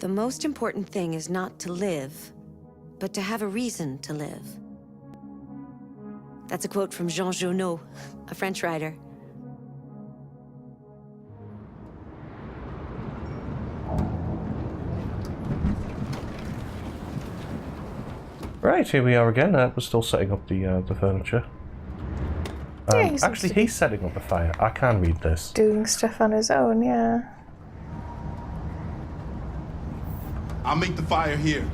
The most important thing is not to live, but to have a reason to live. That's a quote from Jean Genot, a French writer. Right, here we are again. We're still setting up the furniture. Yeah, actually, he's setting up a fire. I can read this. Doing stuff on his own, yeah. I'll make the fire here.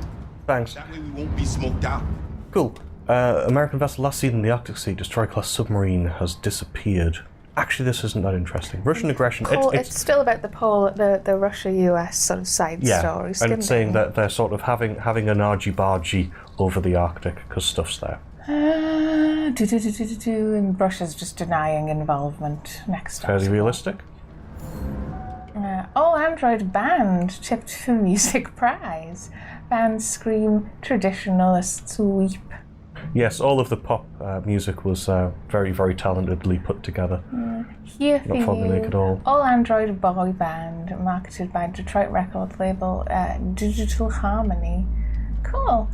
Thanks. That way we won't be smoked out. Cool. American vessel last seen in the Arctic Sea, destroyer-class submarine has disappeared. Actually, this isn't that interesting. Russian aggression. It's still about the Russia-US sort of side story. And it's saying that they're sort of having an argy-bargy over the Arctic because stuff's there. And Russia's just denying involvement. Next. Fairly realistic. All Android band tipped for music prize. Band scream traditionalist sweep. Yes, all of the pop music was very, very talentedly put together. Here for Not formulaic at all. All Android boy band, marketed by Detroit record label Digital Harmony. Cool.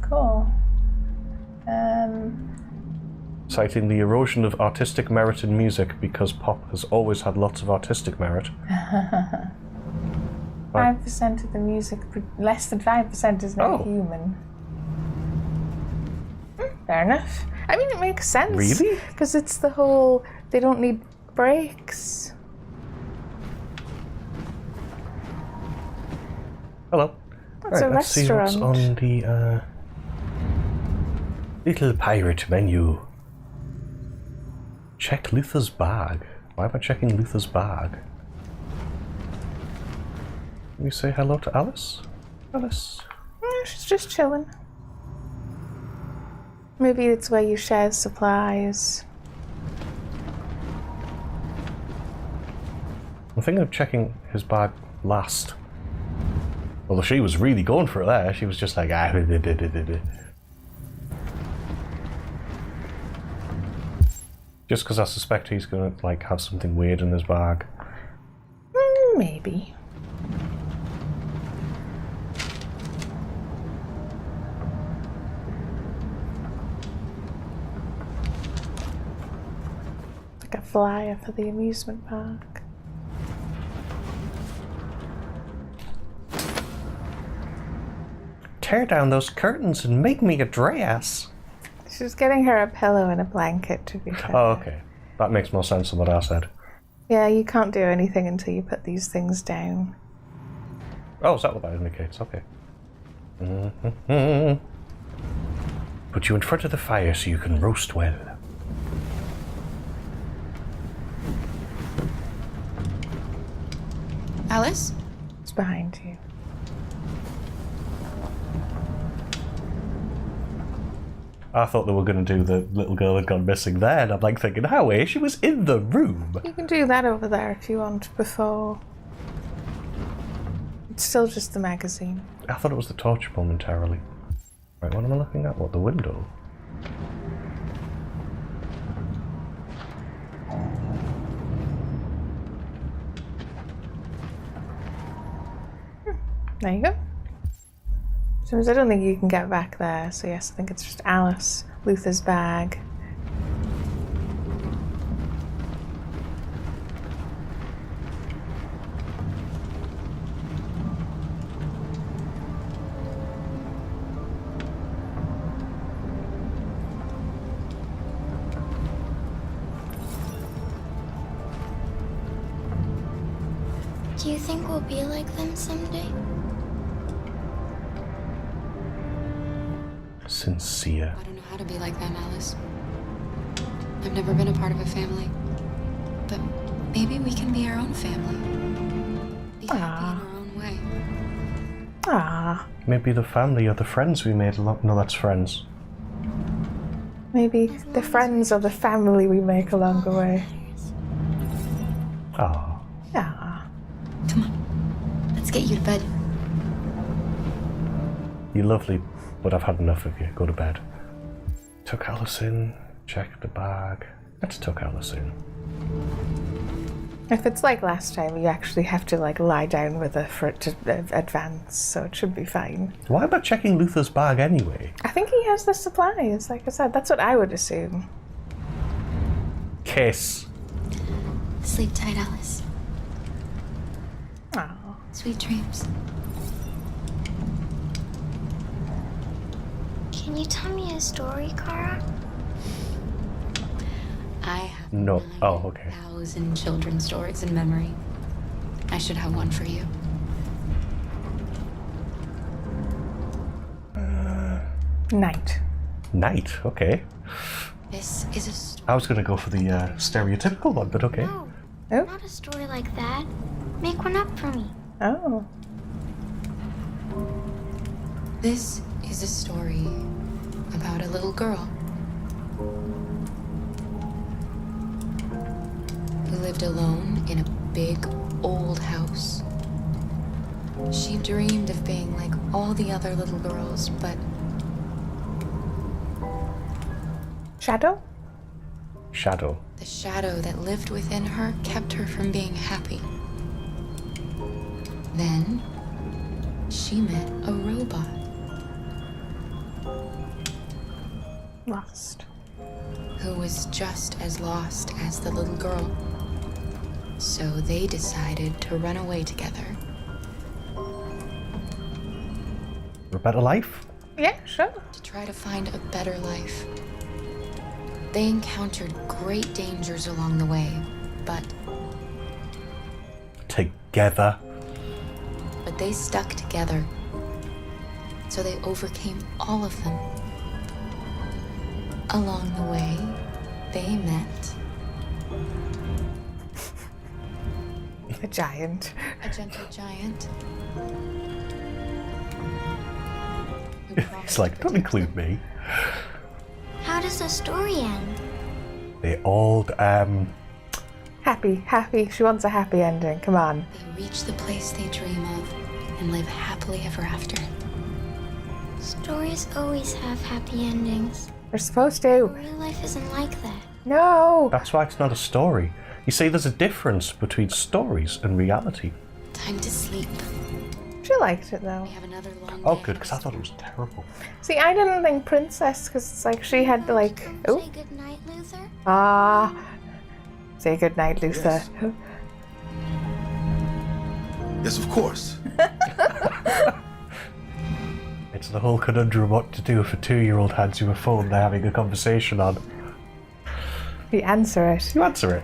Citing the erosion of artistic merit in music because pop has always had lots of artistic merit. 5% of the music, less than 5% is not human. Fair enough. I mean, it makes sense. Really? Because it's the whole, they don't need breaks. Hello. It's a let's restaurant. see what's on the little pirate menu. Check Luther's bag. Why am I checking Luther's bag? Can we say hello to Alice? Alice? She's just chilling. Maybe it's where you share supplies. I'm thinking of checking his bag last. Although she was really going for it there. She was just like, Just because I suspect he's going to like have something weird in his bag. Maybe. Like a flyer for the amusement park. Tear down those curtains and make me a dress. She's getting her a pillow and a blanket, to be fair. Oh, okay. That makes more sense than what I said. Yeah, you can't do anything until you put these things down. Oh, is that what that indicates? Okay. Put you in front of the fire so you can roast well. Alice? It's behind you. I thought they were going to do the little girl had gone missing there, and I'm like thinking, how is she was in the room? You can do that over there if you want before. It's still just the magazine. I thought it was the torch momentarily. Right, what am I looking at? What, the window? There you go. So I don't think you can get back there, so yes, I think it's just Alice, Luther's bag. Do you think we'll be like them someday? Sincere. I don't know how to be like them, Alice. I've never been a part of a family. But maybe we can be our own family. Be happy in our own way. Ah, Maybe the family or the friends we made along. No, that's friends. maybe the friends or the family we make along the way. Ah. Ah. Come on, let's get you to bed. You're lovely, but I've had enough of you. Go to bed. Tuck Alice in. Check the bag. Let's tuck Alice in. If it's like last time, you actually have to like lie down with her for it to advance, so it should be fine. Why am I checking Luther's bag anyway? I think he has the supplies, like I said. That's what I would assume. Kiss. Sleep tight, Alice. Oh. Sweet dreams. Can you tell me a story, Kara? I have No. Oh, okay. 9,000 children's stories in memory. I should have one for you. Night. Night. Okay. This is a story. I was going to go for the stereotypical one, but okay. No, Oh. not a story like that. Make one up for me. Oh. This is a story about a little girl who lived alone in a big old house. She dreamed of being like all the other little girls, but Shadow? Shadow. the shadow that lived within her kept her from being happy. Then she met a robot. Lost. Who was just as lost as the little girl. So they decided to run away together. For a better life? Yeah, sure. To try to find a better life. They encountered great dangers along the way, but Together. they stuck together. So they overcame all of them. Along the way, they met A giant. a gentle giant. who It's promised like, to don't protect include them. me. How does the story end? They all, Happy. She wants a happy ending. Come on. They reach the place they dream of and live happily ever after. Stories always have happy endings. We're supposed to. Real life isn't like that. No. that's why it's not a story. You see, there's a difference between stories and reality. Time to sleep. She liked it though. We have another long Oh, day good, ahead because of I us. thought it was terrible. See, I didn't think princess because it's like she had like. Say Oh. goodnight, Luther. Ah. Say goodnight, Luther. Yes. Yes, of course. It's the whole conundrum what to do if a 2-year-old hands you a phone they're having a conversation on. You answer it. You answer it.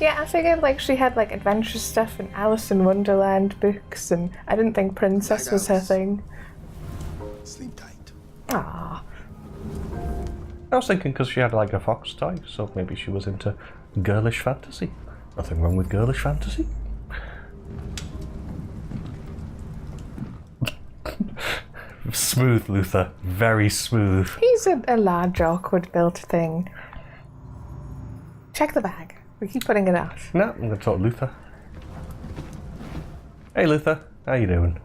Yeah, I figured like she had like adventure stuff and Alice in Wonderland books, and I didn't think princess Night, was her Alice. thing. Sleep tight. Ah. I was thinking because she had like a fox toy, so maybe she was into girlish fantasy. Nothing wrong with girlish fantasy. Smooth, Luther. Very smooth. He's a large, awkward built thing. Check the bag. We keep putting it off. No, I'm going to talk to Luther. Hey, Luther. How you doing?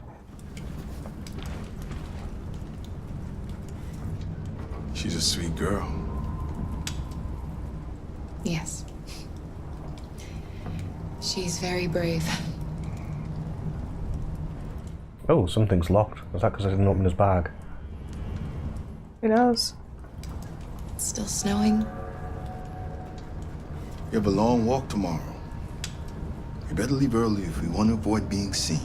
She's a sweet girl. Yes. She's very brave. Oh, something's locked. Was that because I didn't open his bag? Who knows? It's still snowing. We have a long walk tomorrow. We better leave early if we want to avoid being seen.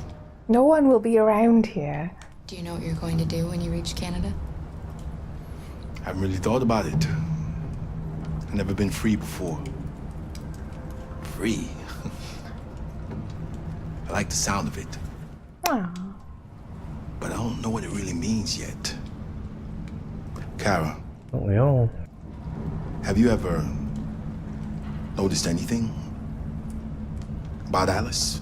No one will be around here. Do you know what you're going to do when you reach Canada? I haven't really thought about it. I've never been free before. Free? I like the sound of it, Aw. but I don't know what it really means yet. Kara, Don't we all? have you ever noticed anything about Alice?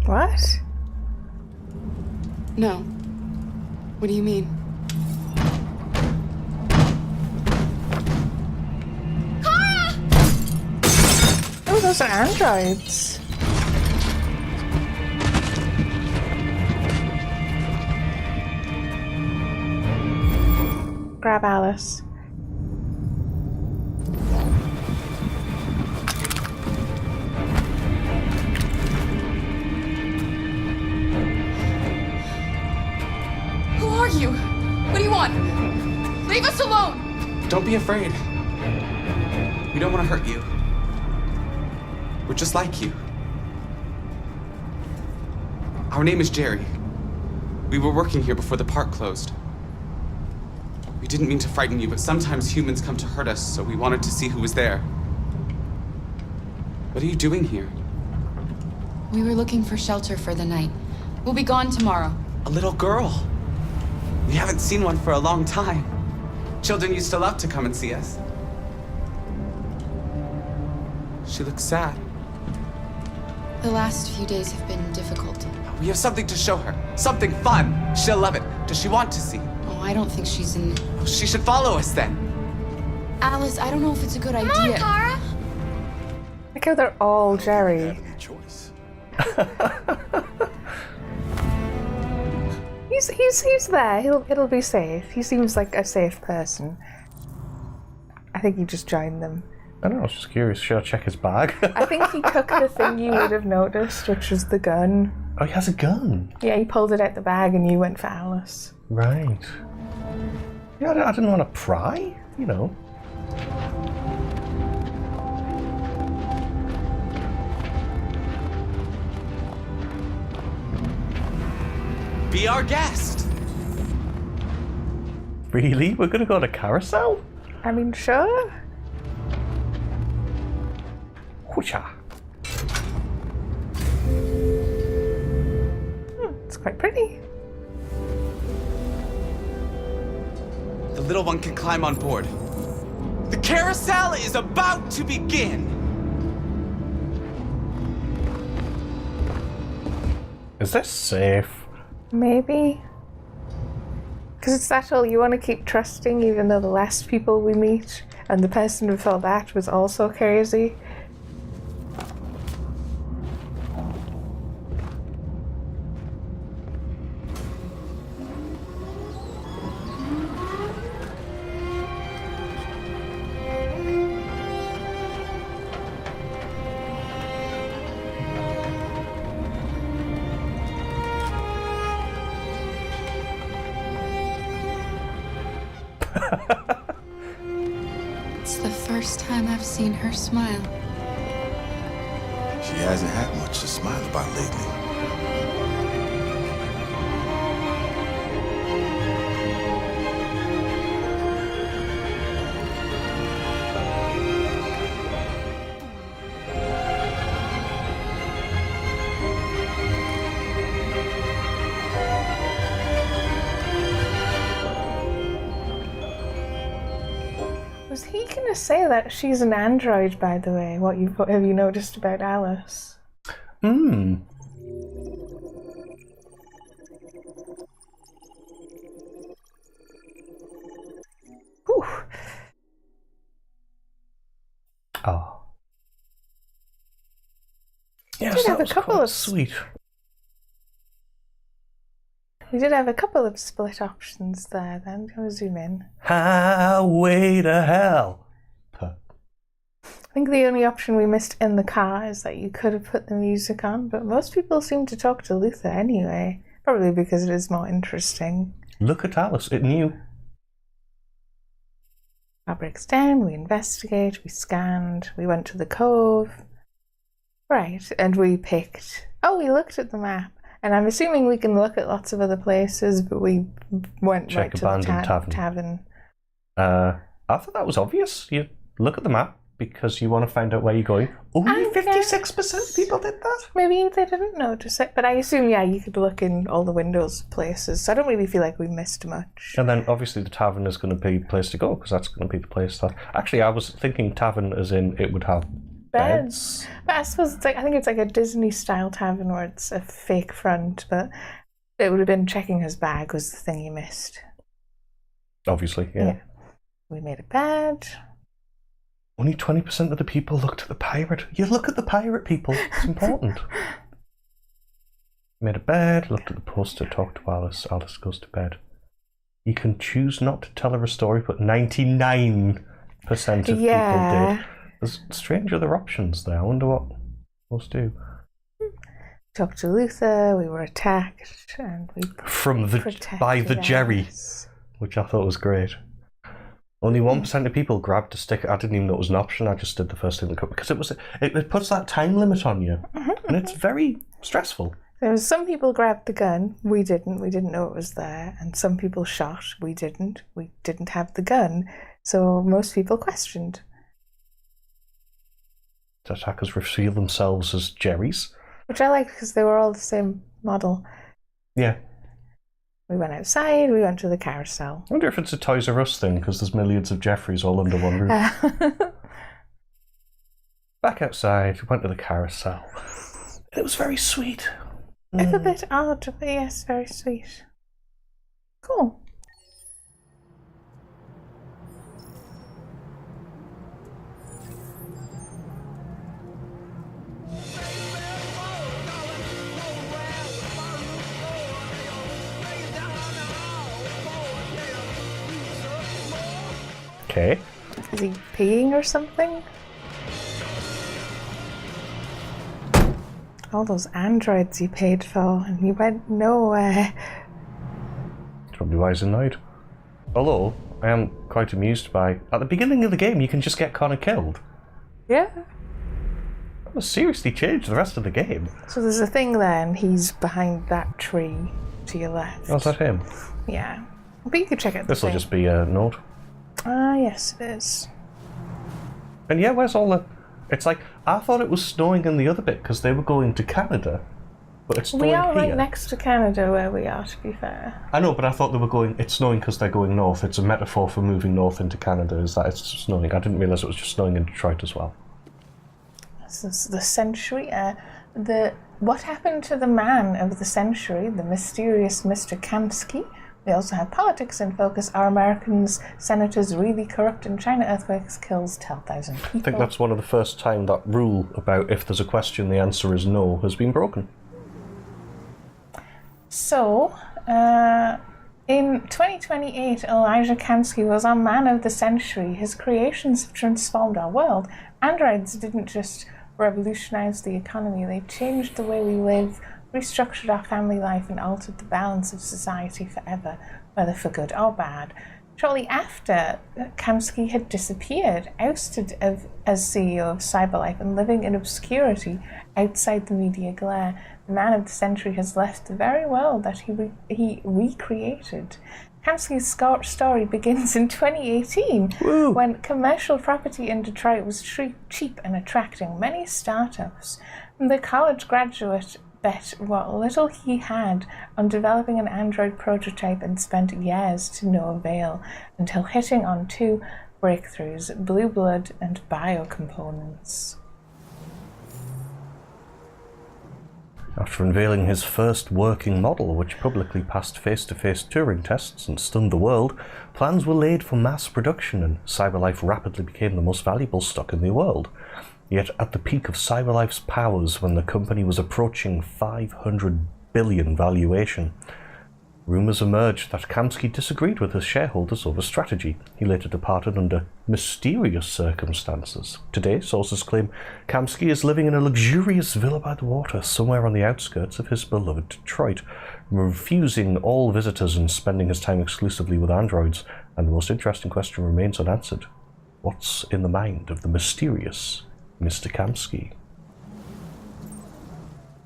What? No. What do you mean? Oh, those are androids. Grab Alice. Leave us alone! Don't be afraid. We don't want to hurt you. We're just like you. Our name is Jerry. We were working here before the park closed. We didn't mean to frighten you, but sometimes humans come to hurt us, so we wanted to see who was there. What are you doing here? We were looking for shelter for the night. We'll be gone tomorrow. A little girl. We haven't seen one for a long time. Children used to love to come and see us. She looks sad. The last few days have been difficult. We have something to show her. Something fun. She'll love it. Does she want to see? Oh, I don't think she's in... Oh, she should follow us then. Alice, I don't know if it's a good Come idea. on, Kara. Like how they're all Jerry. Having a choice. He's there. It'll be safe. He seems like a safe person. I think he just joined them. I don't know, I was just curious. Should I check his bag? I think he took the thing you would have noticed, which was the gun. Oh, he has a gun. Yeah, he pulled it out the bag and you went for Alice. Right. Yeah, I didn't want to pry, you know. Be our guest. Really? We're gonna go on a carousel? I mean, sure. Whoosha. It's quite pretty. The little one can climb on board. The carousel is about to begin. Is this safe? Maybe. Because it's that whole, you want to keep trusting even though the last people we meet and the person before that was also crazy. It's the first time I've seen her smile. She hasn't had much to smile about lately. Was he going to say that she's an android, by the way? What have you noticed about Alice? Hmm. Whew. Oh. Yes, did that have a was couple quite of- sweet. We did have a couple of split options there then. Can we zoom in? Highway to hell. Puh. I think the only option we missed in the car is that you could have put the music on, but most people seem to talk to Luther anyway. Probably because it is more interesting. Look at Alice, it knew. Car breaks down, we investigate, we scanned, we went to the cove. Right, and we picked... Oh, we looked at the map. And I'm assuming we can look at lots of other places, but we went Check right to the abandoned tavern. I thought that was obvious. You look at the map because you want to find out where you're going. Only 56% of people did that? Maybe they didn't notice it, but I assume, yeah, you could look in all the windows of places. So I don't really feel like we missed much. And then obviously the tavern is going to be the place to go because that's going to be the place that... Actually, I was thinking tavern as in it would have beds. But I suppose it's like, I think it's like a Disney style tavern where it's a fake front, but it would have been checking his bag was the thing he missed. Obviously, yeah. We made a bed. Only 20% of the people looked at the pirate. You look at the pirate, people. It's important. Made a bed, looked at the poster, talked to Alice. Alice goes to bed. You can choose not to tell her a story, but 99% of people did. There's strange other options there. I wonder what most do. Talked to Luther, we were attacked, and we By the Jerry, us. which I thought was great. Only 1% of people grabbed a stick. I didn't even know it was an option. I just did the first thing that could, because it puts that time limit on you, and it's very stressful. There was some people grabbed the gun. We didn't. We didn't know it was there. And some people shot. We didn't. We didn't have the gun. So most people questioned. The attackers reveal themselves as Jerry's. Which I liked because they were all the same model. Yeah. We went outside, we went to the carousel. I wonder if it's a Toys R Us thing, because there's millions of Jeffreys all under one roof. Back outside, we went to the carousel. It was very sweet. It's a bit odd, but yes, very sweet. Cool. Okay. Is he peeing or something? All those androids you paid for, and you went nowhere. Probably why he's annoyed. Although, I am quite amused by... At the beginning of the game, you can just get Connor killed. Yeah. That must seriously change the rest of the game. So there's a thing there, and he's behind that tree to your left. Oh, is that him? Yeah. But you could check out the This will thing. just be a note. Ah, yes, it is. And yeah, where's all the... It's like, I thought it was snowing in the other bit because they were going to Canada, but it's snowing We are here. right next to Canada where we are, to be fair. I know, but I thought they were going... It's snowing because they're going north. It's a metaphor for moving north into Canada, is that it's snowing. I didn't realise it was just snowing in Detroit as well. This is the century. What happened to the man of the century, the mysterious Mr. Kamsky? We also have politics in focus. Are Americans, senators really corrupt? In China, earthquakes kills 10,000 people. I think that's one of the first time that rule about if there's a question, the answer is no, has been broken. So, in 2028, Elijah Kamsky was our man of the century. His creations have transformed our world. Androids didn't just revolutionize the economy, they changed the way we live, restructured our family life, and altered the balance of society forever, whether for good or bad. Shortly after, Kamsky had disappeared, ousted as CEO of Cyberlife and living in obscurity outside the media glare. The man of the century has left the very world that he recreated. Kamsky's story begins in 2018, when commercial property in Detroit was cheap and attracting many startups. The college graduate bet what little he had on developing an Android prototype and spent years to no avail, until hitting on two breakthroughs: blue blood and biocomponents. After unveiling his first working model, which publicly passed face-to-face Turing tests and stunned the world, plans were laid for mass production, and Cyberlife rapidly became the most valuable stock in the world. Yet at the peak of Cyberlife's powers, when the company was approaching 500 billion valuation, rumours emerged that Kamsky disagreed with his shareholders over strategy. He later departed under mysterious circumstances. Today, sources claim Kamsky is living in a luxurious villa by the water somewhere on the outskirts of his beloved Detroit, refusing all visitors and spending his time exclusively with androids. And the most interesting question remains unanswered. What's in the mind of the mysterious Mr. Kamsky?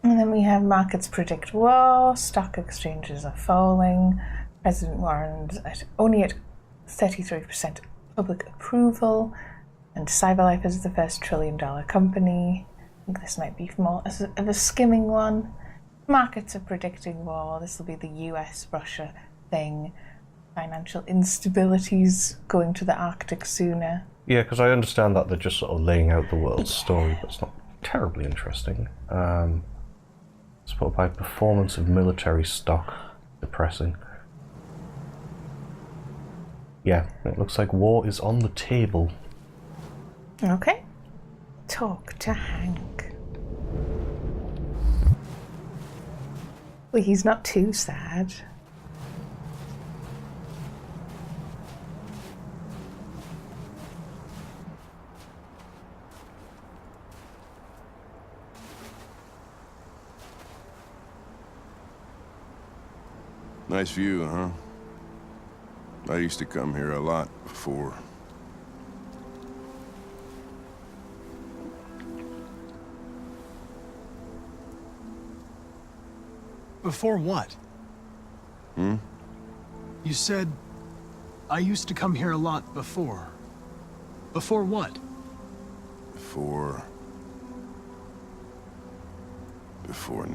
And then we have markets predict war, stock exchanges are falling, President Warren's only at 33% public approval, and Cyberlife is the first $1 trillion company. I think this might be more of a skimming one. Markets are predicting war. This will be the US-Russia thing. Financial instabilities going to the Arctic sooner. Yeah, because I understand that they're just sort of laying out the world's story, but it's not terribly interesting. Supported by performance of military stock. Depressing. Yeah, it looks like war is on the table. Okay. Talk to Hank. Well, he's not too sad. Nice view, huh? I used to come here a lot before. Before what? Hmm? You said, I used to come here a lot before. Before what? Before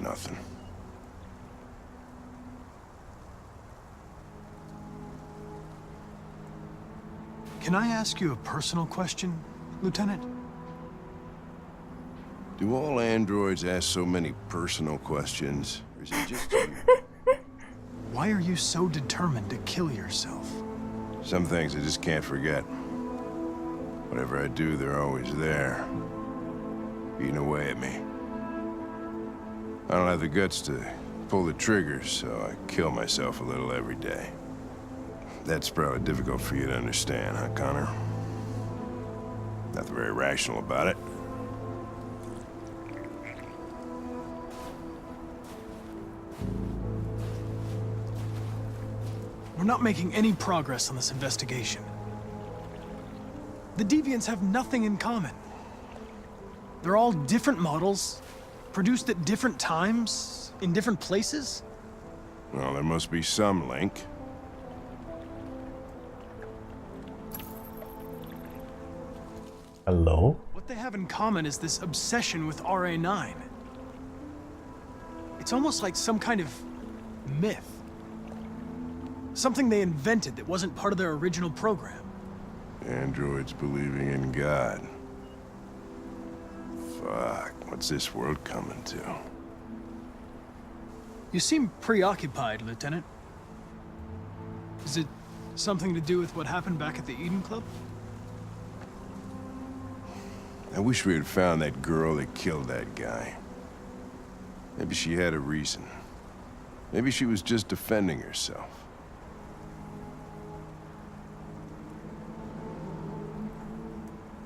nothing. Can I ask you a personal question, Lieutenant? Do all androids ask so many personal questions? Or is it just you? Why are you so determined to kill yourself? Some things I just can't forget. Whatever I do, they're always there, eating away at me. I don't have the guts to pull the trigger, so I kill myself a little every day. That's probably difficult for you to understand, huh, Connor? Nothing very rational about it. We're not making any progress on this investigation. The Deviants have nothing in common. They're all different models, produced at different times, in different places. Well, there must be some link. Hello? What they have in common is this obsession with RA9. It's almost like some kind of myth. Something they invented that wasn't part of their original program. Androids believing in God. Fuck, what's this world coming to? You seem preoccupied, Lieutenant. Is it something to do with what happened back at the Eden Club? I wish we had found that girl that killed that guy. Maybe she had a reason. Maybe she was just defending herself.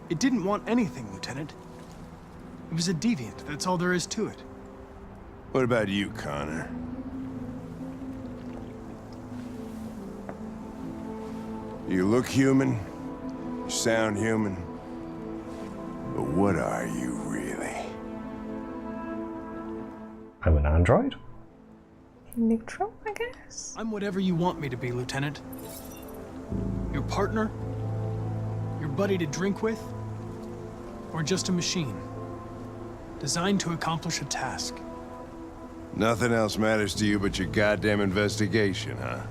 It didn't want anything, Lieutenant. It was a deviant, that's all there is to it. What about you, Connor? You look human, you sound human, but what are you really? I'm an android? Neutral, I guess? I'm whatever you want me to be, Lieutenant. Your partner? Your buddy to drink with? Or just a machine? Designed to accomplish a task. Nothing else matters to you but your goddamn investigation, huh?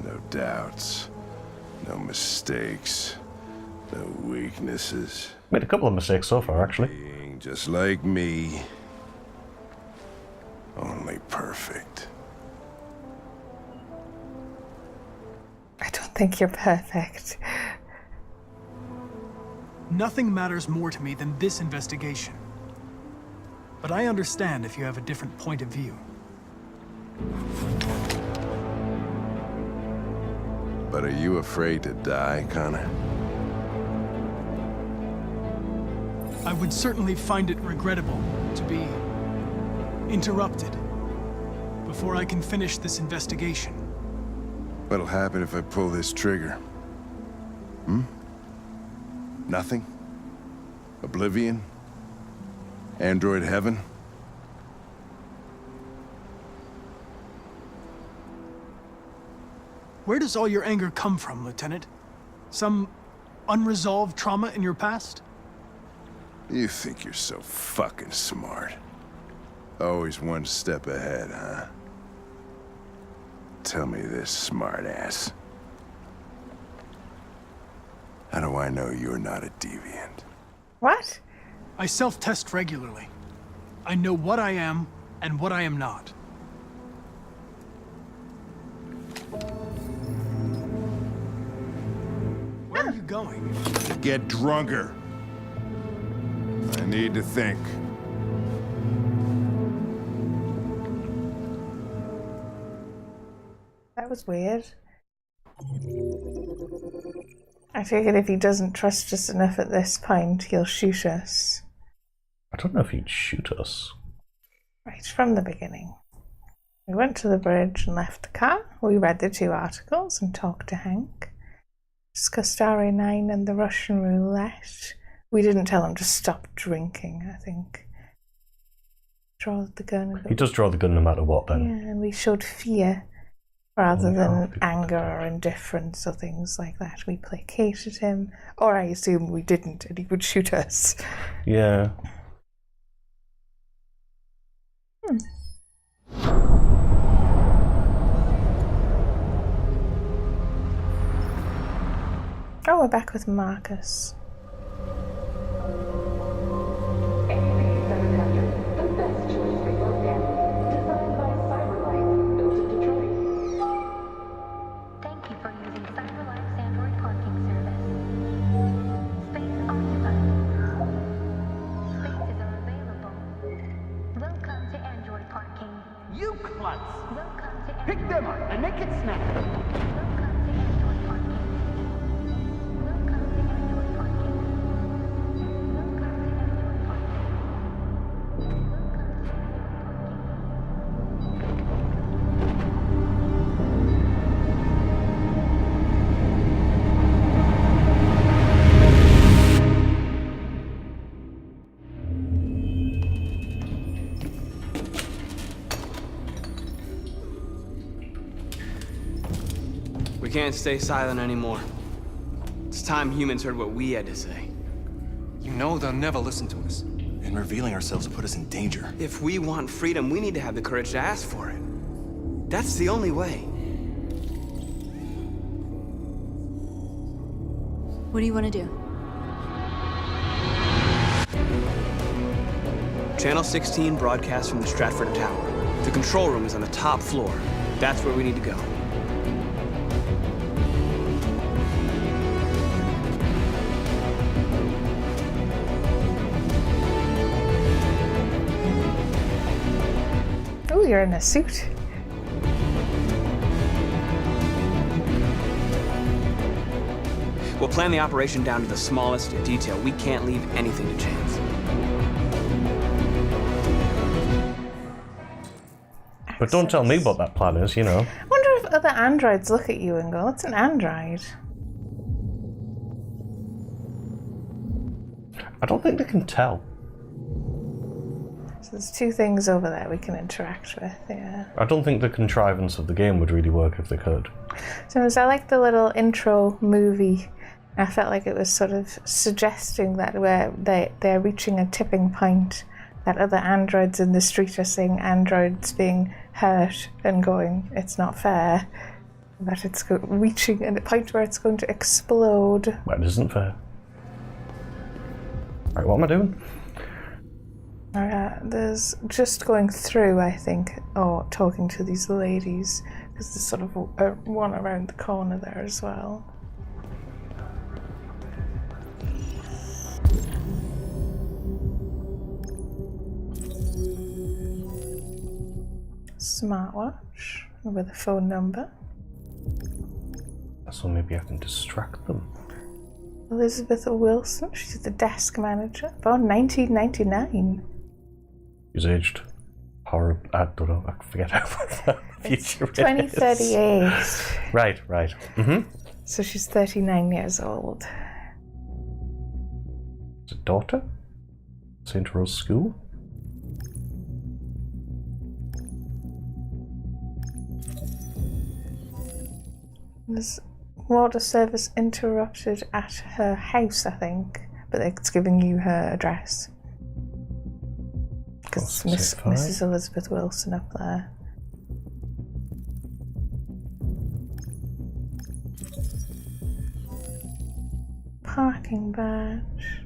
No doubts, no mistakes, no weaknesses. Made a couple of mistakes so far, actually. Being just like me, only perfect. I don't think you're perfect. Nothing matters more to me than this investigation. But I understand if you have a different point of view. But are you afraid to die, Connor? I would certainly find it regrettable to be interrupted before I can finish this investigation. What'll happen if I pull this trigger? Hmm? Nothing? Oblivion? Android heaven? Where does all your anger come from, Lieutenant? Some unresolved trauma in your past? You think you're so fucking smart. Always one step ahead, huh? Tell me this, smartass. How do I know you're not a deviant? What? I self-test regularly. I know what I am and what I am not. Where are you going? Get drunker. I need to think. That was weird. I figured if he doesn't trust us enough at this point, he'll shoot us. I don't know if he'd shoot us. Right from the beginning. We went to the bridge and left the car. We read the 2 articles and talked to Hank. Discussed RA9 and the Russian roulette. We didn't tell him to stop drinking, I think. Draw the gun. He does draw the gun no matter what, then. Yeah, and we showed fear rather than anger or indifference or things like that. We placated him, or I assume we didn't, and he would shoot us. Yeah. Oh, we're back with Marcus. Thank you for using CyberLife's Android parking service. Space occupied. Spaces are available. Welcome to Android parking. You klutz! Welcome to Pick them up and make it snap! Welcome to Android parking. Welcome to Android parking. Welcome to Android parking. We can't stay silent anymore. It's time humans heard what we had to say. You know they'll never listen to us. And revealing ourselves will put us in danger. If we want freedom, we need to have the courage to ask for it. That's the only way. What do you want to do? Channel 16 broadcasts from the Stratford Tower. The control room is on the top floor. That's where we need to go. Oh, you're in a suit. We'll plan the operation down to the smallest detail. We can't leave anything to chance. But don't tell me what that plan is, you know. I wonder if other androids look at you and go, "That's an android." I don't think they can tell. So there's 2 things over there we can interact with, yeah. I don't think the contrivance of the game would really work if they could. So I like the little intro movie. I felt like it was sort of suggesting that where they're reaching a tipping point, that other androids in the street are seeing androids being hurt and going, "It's not fair." That it's reaching a point where it's going to explode. That isn't fair. Right, what am I doing? There's just going through, I think, or talking to these ladies, because there's sort of one around the corner there as well. Smartwatch with a phone number. So maybe I can distract them. Elizabeth Wilson, she's the desk manager. Born 1999. He's aged horrible. I don't know. I forget how far the future is. 2038. Right. Mm-hmm. So she's 39 years old. Is it daughter? St. Rose School? There's water service interrupted at her house, I think. But it's giving you her address. Because Mrs. Elizabeth Wilson up there. Parking badge.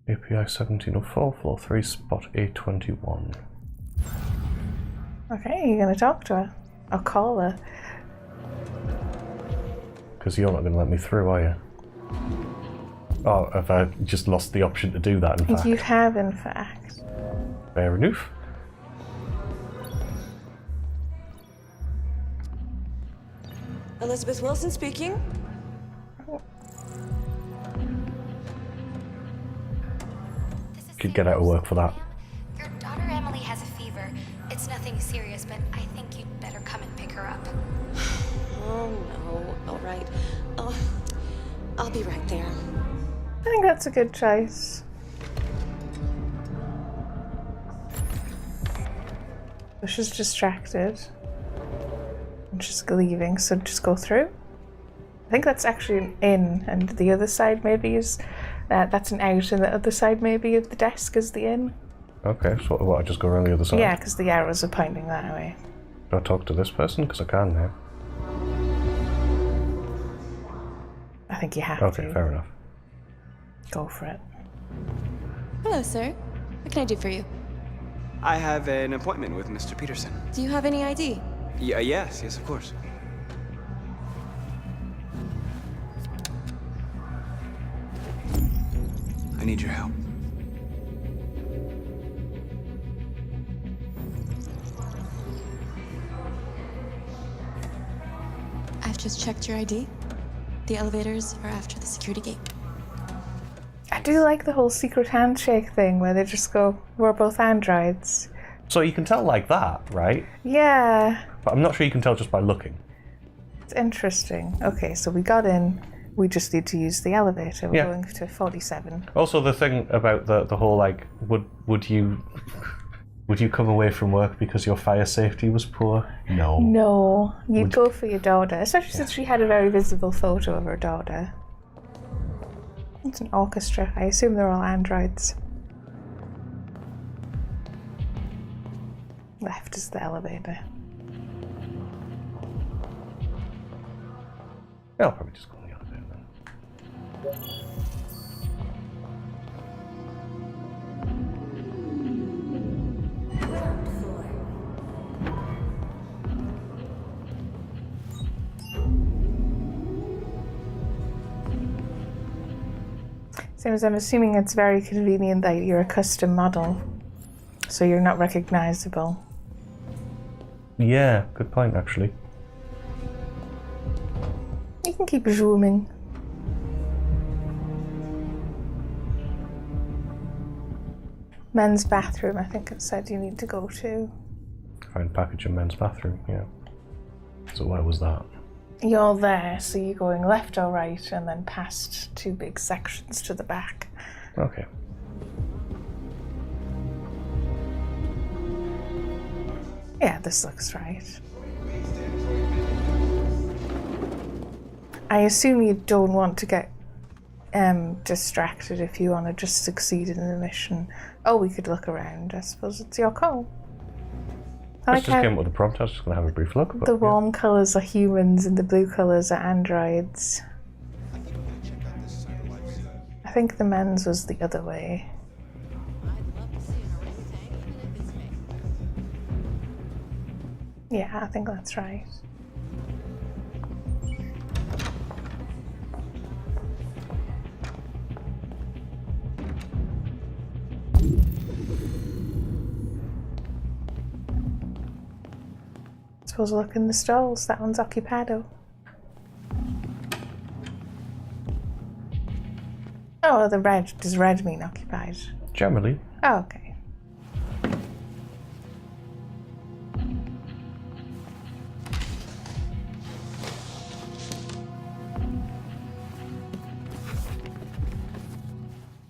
API 1704, floor 3, spot 821. Okay, you're going to talk to her. Or call her. Because you're not going to let me through, are you? Oh, have I just lost the option to do that, in fact? You have, in fact. Fair enough. Elizabeth Wilson speaking. Could get out of work for that. Your daughter Emily has a fever. It's It's nothing serious, but I think you'd better come and pick her up. Oh, no. All right. I'll be right there. I think that's a good choice. So she's distracted. And she's leaving, so just go through. I think that's actually an in, and the other side maybe is... that's an out, and the other side maybe of the desk is the in. Okay, so what, I just go around the other side? Yeah, because the arrows are pointing that way. Do I talk to this person? Because I can now. I think you have to. Okay, fair enough. Go for it. Hello, sir. What can I do for you? I have an appointment with Mr. Peterson. Do you have any ID? Yes, of course. I need your help. I've just checked your ID. The elevators are after the security gate. I do like the whole secret handshake thing where they just go, we're both androids. So you can tell like that, right? Yeah. But I'm not sure you can tell just by looking. It's interesting. Okay, so we got in. We just need to use the elevator. We're Yeah. going to 47. Also, the thing about the whole, like, would you come away from work because your fire safety was poor? No. No, you'd go for your daughter, especially since she had a very visible photo of her daughter. It's an orchestra. I assume they're all androids. Left is the elevator. Yeah, I'll probably just go on the elevator then. Same as I'm assuming it's very convenient that you're a custom model, so you're not recognizable. Yeah, good point, actually. You can keep zooming. Men's bathroom, I think it said you need to go to. Find package in men's bathroom, yeah. So where was that? You're there, so you're going left or right, and then past two big sections to the back. Okay. Yeah, this looks right. I assume you don't want to get distracted if you want to just succeed in the mission. Oh, we could look around. I suppose it's your call. I just came up with a prompt. I was just going to have a brief look. But the warm colours are humans and the blue colours are androids. I think the men's was the other way. Yeah, I think that's right. Suppose we'll look in the stalls. That one's occupado. Oh, the red. Does red mean occupied? Generally. Oh, okay.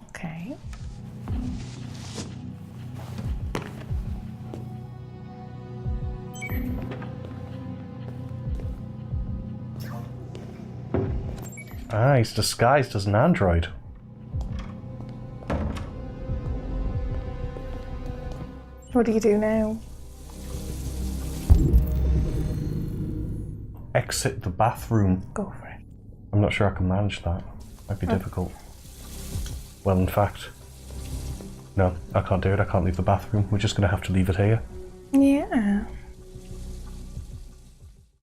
Okay. Ah, he's disguised as an android. What do you do now? Exit the bathroom. Go for it. I'm not sure I can manage that. Might be difficult. Well, in fact, no, I can't do it. I can't leave the bathroom. We're just going to have to leave it here. Yeah.